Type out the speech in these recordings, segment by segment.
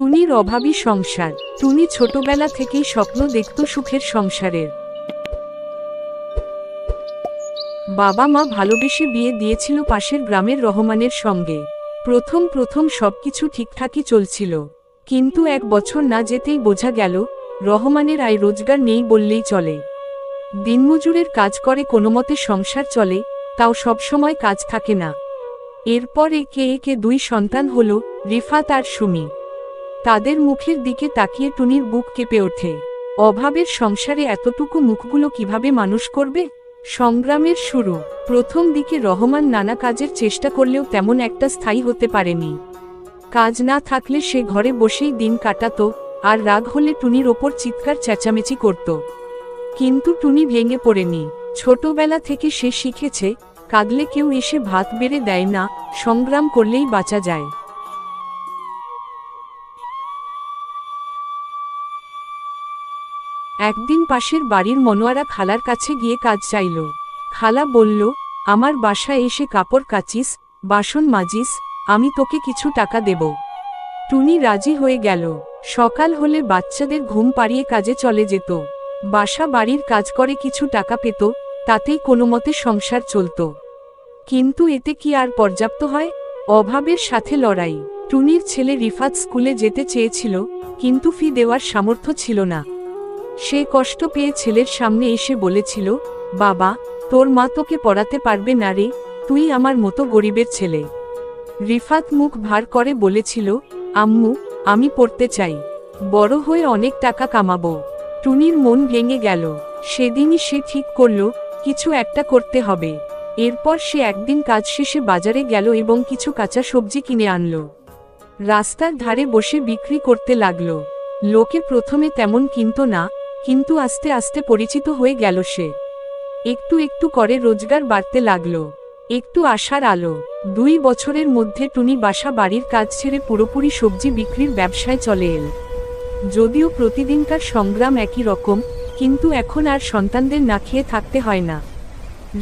টুনির অভাবী সংসার। টুনি ছোটবেলা থেকেই স্বপ্ন দেখত সুখের সংসারের। বাবা মা ভালোবেসে বিয়ে দিয়েছিল পাশের গ্রামের রহমানের সঙ্গে। প্রথম সবকিছু ঠিকঠাকই চলছিল, কিন্তু 1 বছর না যেতেই বোঝা গেল রহমানের আয় রোজগার নেই বললেই চলে। দিনমজুরের কাজ করে কোনোমতে সংসার চলে, তাও সবসময় কাজ থাকে না। এরপর একে একে 2 সন্তান হলো, রিফাত আর সুমি। তাদের মুখের দিকে তাকিয়ে টুনির বুক কেঁপে ওঠে। অভাবের সংসারে এতটুকু মুখগুলো কিভাবে মানুষ করবে? সংগ্রামের শুরু। প্রথম দিকে রহমান নানা কাজের চেষ্টা করলেও তেমন একটা স্থায়ী হতে পারেনি। কাজ না থাকলে সে ঘরে বসেই দিন কাটাতো, আর রাগ হলে টুনির ওপর চিৎকার চেঁচামেচি করত। কিন্তু টুনি ভেঙে পড়েনি। ছোটবেলা থেকে সে শিখেছে, কাঁদলে কেউ এসে ভাত বেড়ে দেয় না, সংগ্রাম করলেই বাঁচা যায়। একদিন পাশের বাড়ির মনোয়ারা খালার কাছে গিয়ে কাজ চাইল। খালা বলল, আমার বাসায় এসে কাপড় কাচিস, বাসন মাজিস, আমি তোকে কিছু টাকা দেব। টুনি রাজি হয়ে গেল। সকাল হলে বাচ্চাদের ঘুম পাড়িয়ে কাজে চলে যেত। বাসা বাড়ির কাজ করে কিছু টাকা পেত, তাতেই কোনোমতে সংসার চলত। কিন্তু এতে কি আর পর্যাপ্ত হয়? অভাবের সাথে লড়াই। টুনির ছেলে রিফাত স্কুলে যেতে চেয়েছিল, কিন্তু ফি দেওয়ার সামর্থ্য ছিল না। সে কষ্ট পেয়ে ছেলের সামনে এসে বলেছিল, বাবা, তোর মা তোকে পড়াতে পারবে না রে, তুই আমার মতো গরিবের ছেলে। রিফাত মুখ ভার করে বলেছিল, আম্মু, আমি পড়তে চাই, বড় হয়ে অনেক টাকা কামাবো। টুনির মন ভেঙে গেল। সেদিনই সে ঠিক করল, কিছু একটা করতে হবে। এরপর সে একদিন কাজ শেষে বাজারে গেল এবং কিছু কাঁচা সবজি কিনে আনল। রাস্তার ধারে বসে বিক্রি করতে লাগল। লোকে প্রথমে তেমন কিনত না, কিন্তু আস্তে আস্তে পরিচিত হয়ে গেল সে। একটু একটু করে রোজগার বাড়তে লাগলো। একটু আশার আলো। 2 বছরের মধ্যে টুনি বাসা বাড়ির কাজ ছেড়ে পুরোপুরি সবজি বিক্রির ব্যবসায় চলে এল। যদিও প্রতিদিনকার সংগ্রাম একই রকম, কিন্তু এখন আর সন্তানদের না খেয়ে থাকতে হয় না।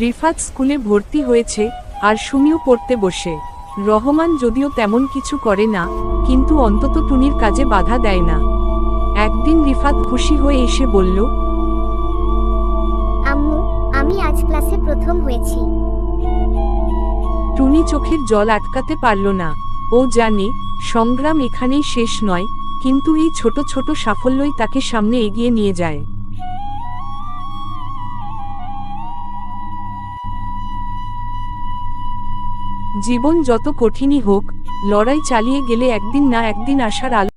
রিফাত স্কুলে ভর্তি হয়েছে, আর সুমিও পড়তে বসে। রহমান যদিও তেমন কিছু করে না, কিন্তু অন্তত টুনির কাজে বাধা দেয় না। একদিন রিফাত খুশি হয়ে এসে বলল, আম্মু, আমি আজ ক্লাসে প্রথম হয়েছি। টুনি চোখের জল আটকাতে পারল না। ও জানে, সংগ্রাম এখানেই শেষ নয়, কিন্তু এই ছোট ছোট সাফল্যই তাকে সামনে এগিয়ে নিয়ে যায়। জীবন যত কঠিনই হোক, লড়াই চালিয়ে গেলে একদিন না একদিন আশার আলো